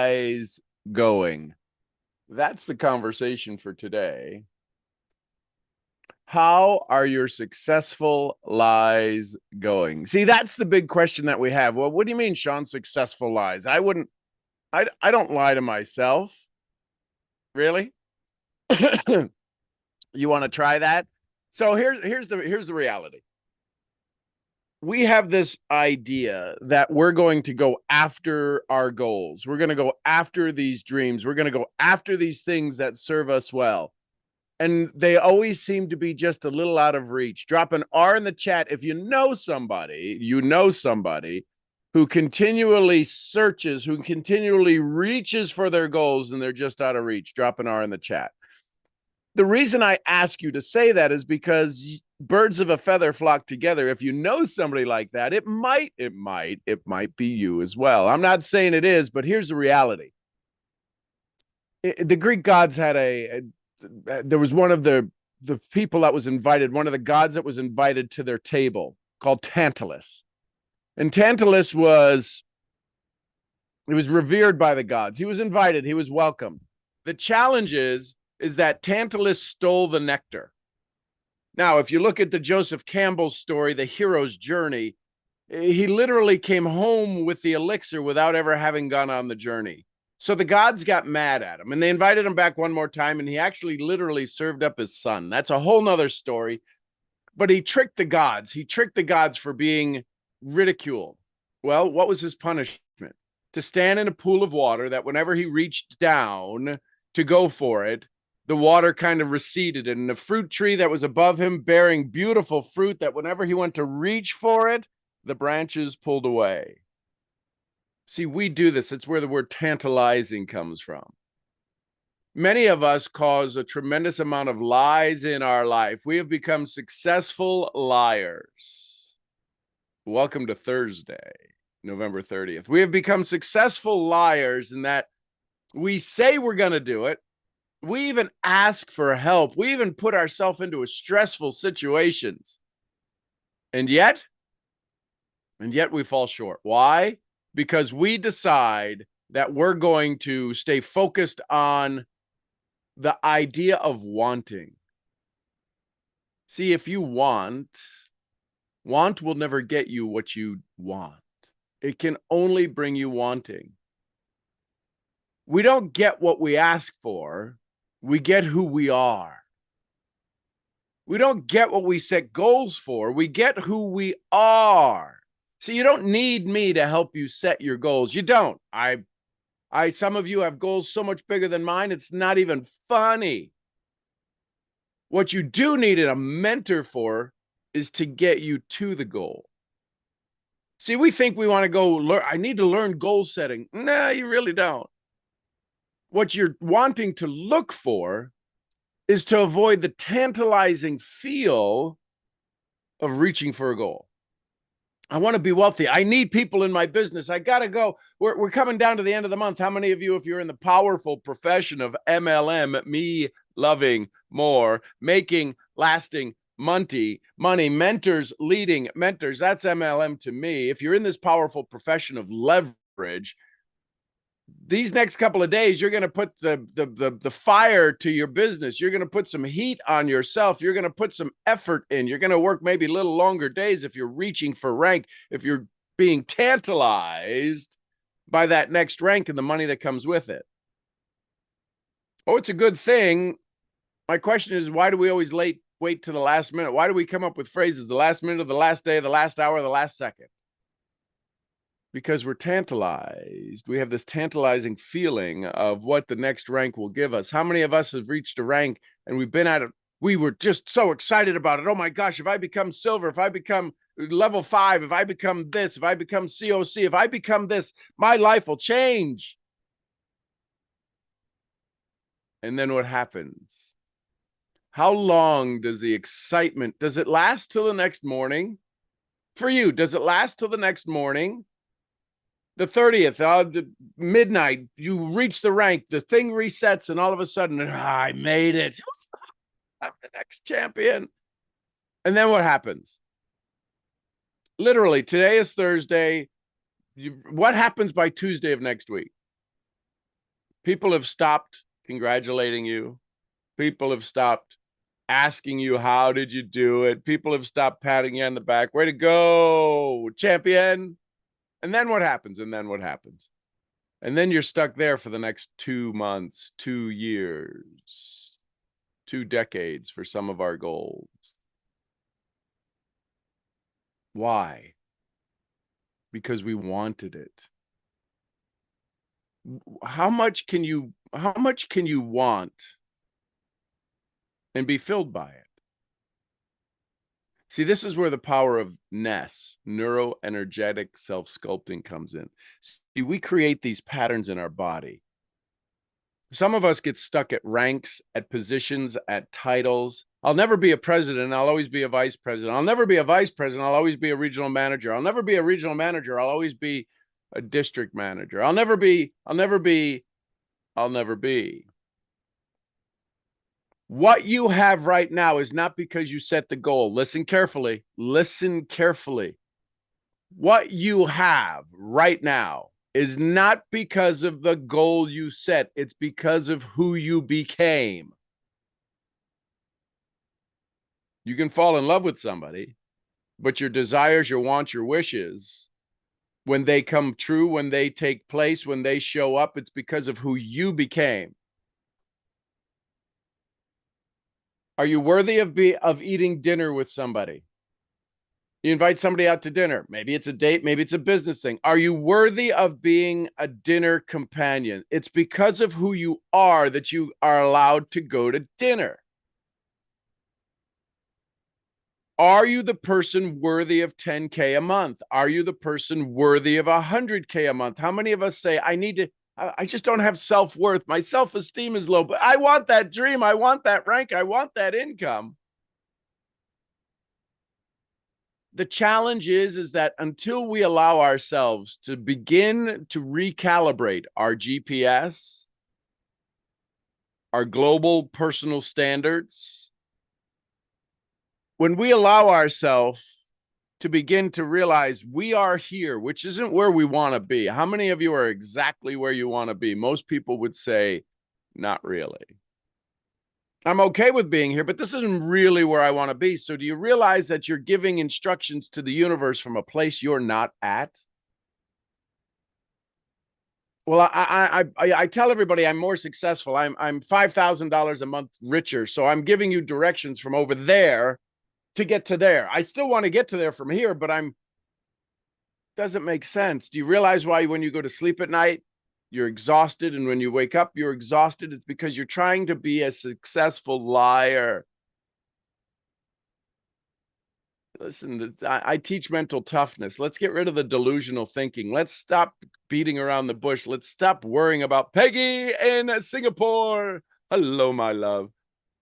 lies going? That's the conversation for today. How are your successful lies going? See, that's the big question that we have. Well, what do you mean, Sean, successful lies? I don't lie to myself. Really? You want to try that? So here's the reality. We have this idea that we're going to go after our goals. We're going to go after these dreams. We're going to go after these things that serve us well. And they always seem to be just a little out of reach. Drop an R in the chat if you know somebody who continually searches, who continually reaches for their goals and they're just out of reach. Drop an R in the chat. The reason I ask you to say that is because birds of a feather flock together. If you know somebody like that, it might be you as well. I'm not saying it is, but here's the reality. The Greek gods had there was one of the people that was invited, one of the gods that was invited to their table called Tantalus. And Tantalus was revered by the gods. He was invited, he was welcome. The challenge is that Tantalus stole the nectar. Now, if you look at the Joseph Campbell story, The Hero's Journey, he literally came home with the elixir without ever having gone on the journey. So the gods got mad at him and they invited him back one more time, and he actually literally served up his son. That's a whole nother story. But he tricked the gods. He tricked the gods for being ridiculed. Well, what was his punishment? To stand in a pool of water that whenever he reached down to go for it, the water kind of receded, and the fruit tree that was above him bearing beautiful fruit that whenever he went to reach for it, the branches pulled away. See, we do this. It's where the word tantalizing comes from. Many of us cause a tremendous amount of lies in our life. We have become successful liars. Welcome to Thursday, November 30th. We have become successful liars in that we say we're going to do it. We even ask for help. We even put ourselves into stressful situations. And yet we fall short. Why? Because we decide that we're going to stay focused on the idea of wanting. See, if you want will never get you what you want. It can only bring you wanting. We don't get what we ask for. We get who we are. We don't get what we set goals for. We get who we are. So you don't need me to help you set your goals. You don't. Some of you have goals so much bigger than mine, it's not even funny. What you do need a mentor for is to get you to the goal. See, we think we want to go learn. I need to learn goal setting. No, you really don't. What you're wanting to look for is to avoid the tantalizing feel of reaching for a goal. I want to be wealthy. I need people in my business. I got to go. We're coming down to the end of the month. How many of you, if you're in the powerful profession of MLM, me loving more, making lasting money, mentors leading mentors, that's MLM to me. If you're in this powerful profession of leverage, these next couple of days, you're going to put the fire to your business. You're going to put some heat on yourself. You're going to put some effort in. You're going to work maybe a little longer days if you're reaching for rank, if you're being tantalized by that next rank and the money that comes with it. Oh, it's a good thing. My question is, why do we always wait to the last minute? Why do we come up with phrases, the last minute of the last day, the last hour, the last second? Because we're tantalized. We have this tantalizing feeling of what the next rank will give us. How many of us have reached a rank and we've been at it? We were just so excited about it. Oh my gosh, if I become silver, if I become level 5, if I become this, if I become COC, if I become this, my life will change. And then what happens? How long does the excitement, does it last till the next morning? For you, does it last till the next morning? The 30th, the midnight, you reach the rank, the thing resets, and all of a sudden, I made it. I'm the next champion. And then what happens? Literally, today is Thursday. What happens by Tuesday of next week? People have stopped congratulating you. People have stopped asking you, how did you do it? People have stopped patting you on the back. Way to go, champion. And then what happens? And then what happens? And then you're stuck there for the next 2 months, 2 years, 2 decades for some of our goals. Why? Because we wanted it. How much can you want and be filled by it? See, this is where the power of NES, neuroenergetic self-sculpting, comes in. See, we create these patterns in our body. Some of us get stuck at ranks, at positions, at titles. I'll never be a president. I'll always be a vice president. I'll never be a vice president. I'll always be a regional manager. I'll never be a regional manager. I'll always be a district manager. I'll never be. What you have right now is not because you set the goal. Listen carefully. Listen carefully. What you have right now is not because of the goal you set. It's because of who you became. You can fall in love with somebody, but your desires, your wants, your wishes, when they come true, when they take place, when they show up, it's because of who you became. Are you worthy of eating dinner with somebody? You invite somebody out to dinner. Maybe it's a date, maybe it's a business thing. Are you worthy of being a dinner companion? It's because of who you are that you are allowed to go to dinner. Are you the person worthy of 10K a month? Are you the person worthy of 100K a month? How many of us say, I just don't have self-worth. My self-esteem is low, but I want that dream. I want that rank. I want that income. The challenge is that until we allow ourselves to begin to recalibrate our GPS, our global personal standards, when we allow ourselves to begin to realize we are here, which isn't where we want to be. How many of you are exactly where you want to be? Most people would say, not really. I'm okay with being here, but this isn't really where I want to be. So do you realize that you're giving instructions to the universe from a place you're not at? Well, I tell everybody I'm more successful. I'm $5,000 a month richer. So I'm giving you directions from over there to get to there. I still want to get to there from here, but doesn't make sense. Do you realize why when you go to sleep at night, you're exhausted, and when you wake up, you're exhausted? It's because you're trying to be a successful liar. Listen, I teach mental toughness. Let's get rid of the delusional thinking. Let's stop beating around the bush. Let's stop worrying about Peggy in Singapore. Hello, my love.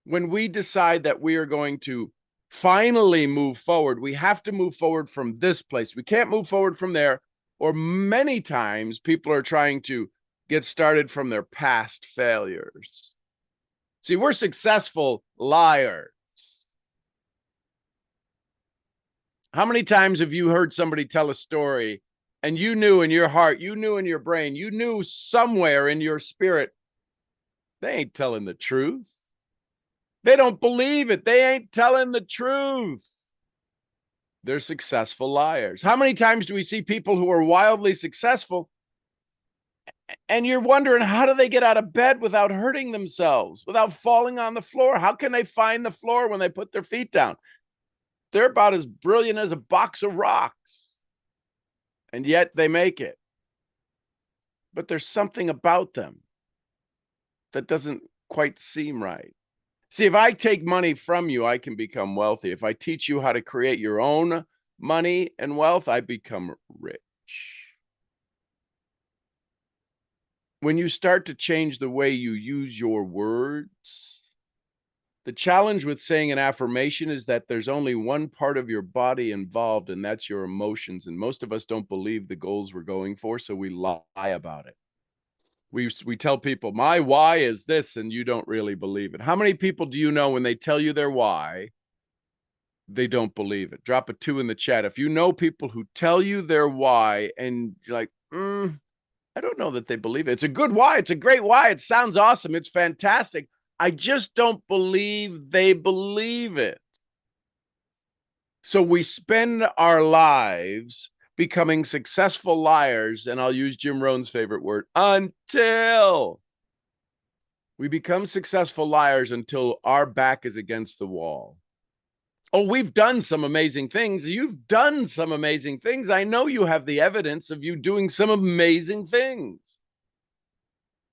When we decide that we are going to finally move forward, we have to move forward from this place. We can't move forward from there. Or many times people are trying to get started from their past failures. See, we're successful liars. How many times have you heard somebody tell a story and you knew in your heart, you knew in your brain, you knew somewhere in your spirit, they ain't telling the truth. They don't believe it. They ain't telling the truth. They're successful liars. How many times do we see people who are wildly successful and you're wondering, how do they get out of bed without hurting themselves, without falling on the floor? How can they find the floor when they put their feet down? They're about as brilliant as a box of rocks, and yet they make it. But there's something about them that doesn't quite seem right. See, if I take money from you, I can become wealthy. If I teach you how to create your own money and wealth, I become rich. When you start to change the way you use your words, the challenge with saying an affirmation is that there's only one part of your body involved, and that's your emotions. And most of us don't believe the goals we're going for, so we lie about it. We tell people, my why is this, and you don't really believe it. How many people do you know when they tell you their why, they don't believe it? Drop a 2 in the chat. If you know people who tell you their why and you're like, I don't know that they believe it. It's a good why. It's a great why. It sounds awesome. It's fantastic. I just don't believe they believe it. So we spend our lives becoming successful liars, and I'll use Jim Rohn's favorite word, until we become successful liars until our back is against the wall. Oh, we've done some amazing things. You've done some amazing things. I know you have the evidence of you doing some amazing things.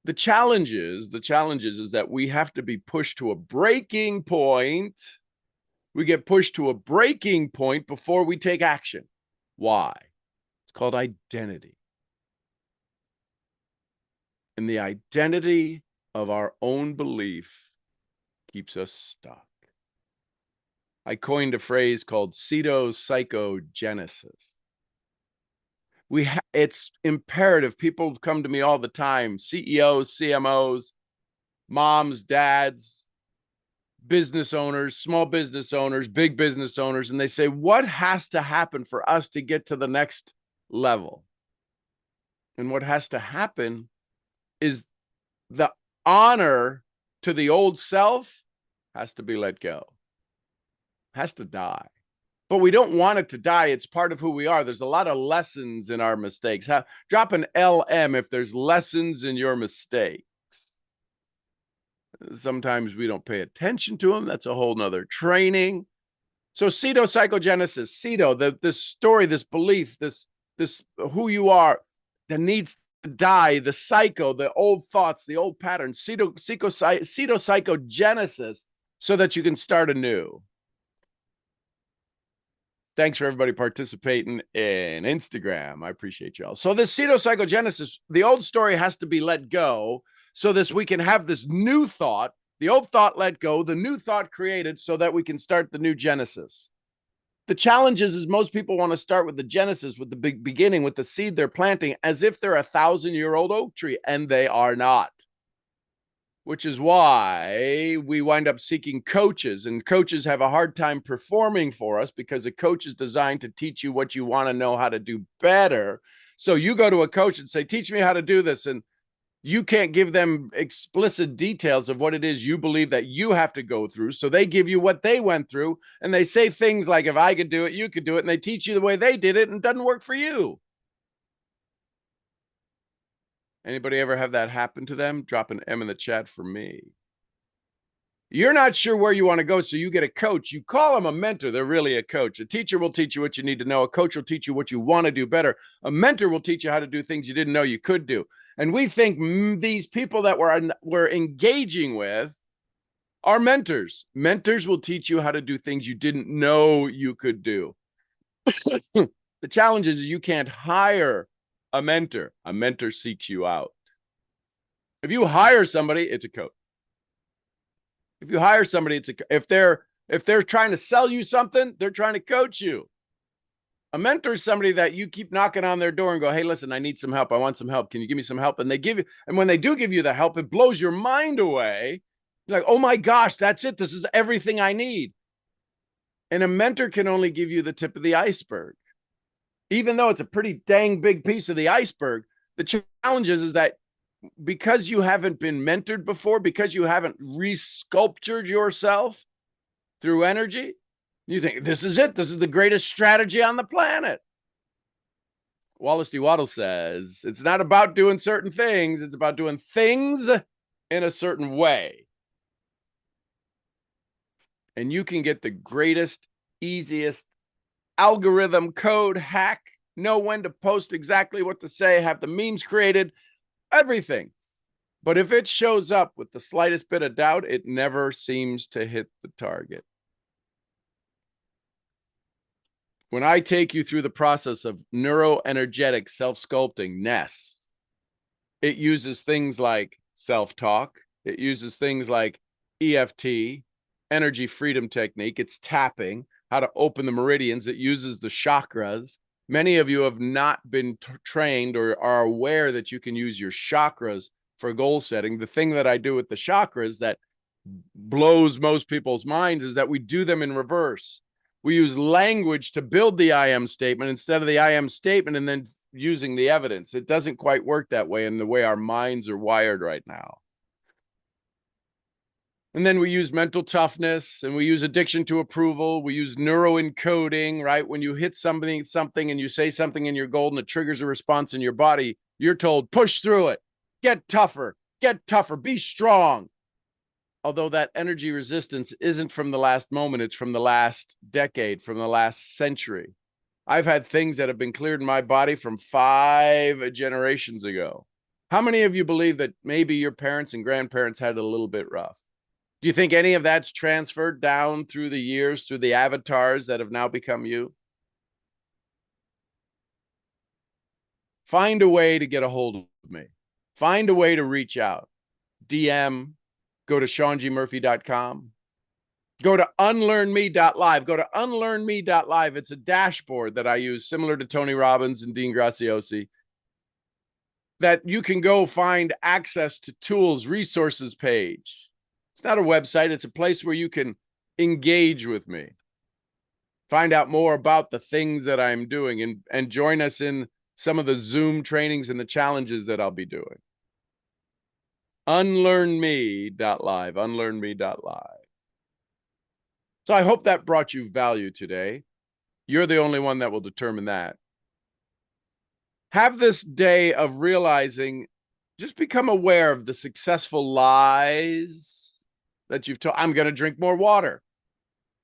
The challenge is that we have to be pushed to a breaking point. We get pushed to a breaking point before we take action. Why? It's called identity. And the identity of our own belief keeps us stuck. I coined a phrase called pseudopsychogenesis. It's imperative. People come to me all the time, CEOs, CMOs, moms, dads, business owners, small business owners, big business owners, and they say, what has to happen for us to get to the next level? And what has to happen is the honor to the old self has to be let go, has to die. But we don't want it to die. It's part of who we are. There's a lot of lessons in our mistakes. Drop an LM if there's lessons in your mistakes. Sometimes we don't pay attention to them. That's a whole nother training. So pseudopsychogenesis, this story, this belief, this who you are that needs to die, the psycho, the old thoughts, the old patterns, pseudopsychogenesis, so that you can start anew. Thanks for everybody participating in Instagram. I appreciate y'all. So this pseudopsychogenesis, the old story has to be let go so that we can have this new thought, the old thought let go, the new thought created so that we can start the new genesis. The challenge is most people want to start with the genesis, with the big beginning, with the seed they're planting, as if they're 1,000-year-old oak tree, and they are not. Which is why we wind up seeking coaches, and coaches have a hard time performing for us because a coach is designed to teach you what you want to know how to do better. So you go to a coach and say, teach me how to do this. And you can't give them explicit details of what it is you believe that you have to go through. So they give you what they went through, and they say things like, if I could do it, you could do it. And they teach you the way they did it, and it doesn't work for you. Anybody ever have that happen to them? Drop an M in the chat for me. You're not sure where you want to go, so you get a coach. You call them a mentor. They're really a coach. A teacher will teach you what you need to know. A coach will teach you what you want to do better. A mentor will teach you how to do things you didn't know you could do. And we think these people that we're engaging with are mentors. Mentors will teach you how to do things you didn't know you could do. The challenge is you can't hire a mentor. A mentor seeks you out. If you hire somebody, it's a coach. If you hire somebody, if they're trying to sell you something, they're trying to coach you. A mentor is somebody that you keep knocking on their door and go, hey, listen, I need some help. I want some help. Can you give me some help? And they give you, and when they do give you the help, it blows your mind away. You're like, oh my gosh, that's it. This is everything I need. And a mentor can only give you the tip of the iceberg. Even though it's a pretty dang big piece of the iceberg, the challenge is that because you haven't been mentored before, because you haven't resculptured yourself through energy, you think this is it. This is the greatest strategy on the planet. Wallace D. Waddle says, it's not about doing certain things. It's about doing things in a certain way. And you can get the greatest, easiest algorithm, code, hack, know when to post exactly what to say, have the memes created, everything. But if it shows up with the slightest bit of doubt, it never seems to hit the target. When I take you through the process of neuroenergetic self-sculpting, NESS, it uses things like self-talk. It uses things like EFT, energy freedom technique. It's tapping, how to open the meridians. It uses the chakras. Many of you have not been trained or are aware that you can use your chakras for goal setting. The thing that I do with the chakras that blows most people's minds is that we do them in reverse. We use language to build the I am statement instead of the I am statement, and then using the evidence. It doesn't quite work that way in the way our minds are wired right now. And then we use mental toughness, and we use addiction to approval. We use neuroencoding, right? When you hit something and you say something in your goal and it triggers a response in your body, you're told, push through it, get tougher, be strong. Although that energy resistance isn't from the last moment, it's from the last decade, from the last century. I've had things that have been cleared in my body from 5 generations ago. How many of you believe that maybe your parents and grandparents had it a little bit rough? Do you think any of that's transferred down through the years, through the avatars that have now become you? Find a way to get a hold of me. Find a way to reach out. DM, go to SeanGMurphy.com. Go to unlearnme.live. Go to unlearnme.live. It's a dashboard that I use, similar to Tony Robbins and Dean Graziosi, that you can go find access to tools, resources page. It's not a website. It's a place where you can engage with me, find out more about the things that I'm doing, and join us in some of the Zoom trainings and the challenges that I'll be doing. Unlearnme.live, unlearnme.live. So I hope that brought you value today. You're the only one that will determine that. Have this day of realizing, just become aware of the successful lies that you've told. I'm going to drink more water.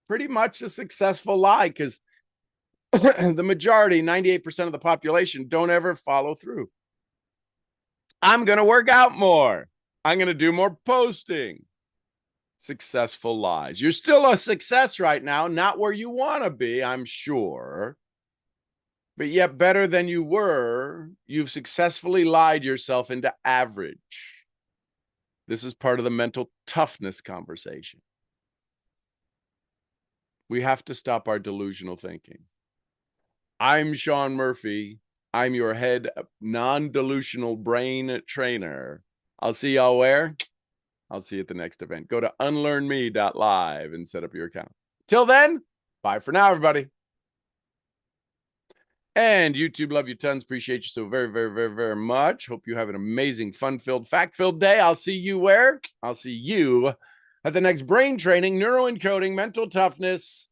Pretty much a successful lie, because the majority, 98% of the population, don't ever follow through. I'm going to work out more. I'm going to do more posting. Successful lies. You're still a success right now, not where you want to be, I'm sure, but yet better than you were. You've successfully lied yourself into average. This is part of the mental toughness conversation. We have to stop our delusional thinking. I'm Sean Murphy. I'm your head non-delusional brain trainer. I'll see y'all where? I'll see you at the next event. Go to unlearnme.live and set up your account. Till then, bye for now, everybody. And YouTube, love you tons. Appreciate you so very, very, very, very much. Hope you have an amazing, fun-filled, fact-filled day. I'll see you where? I'll see you at the next brain training, neuroencoding, mental toughness,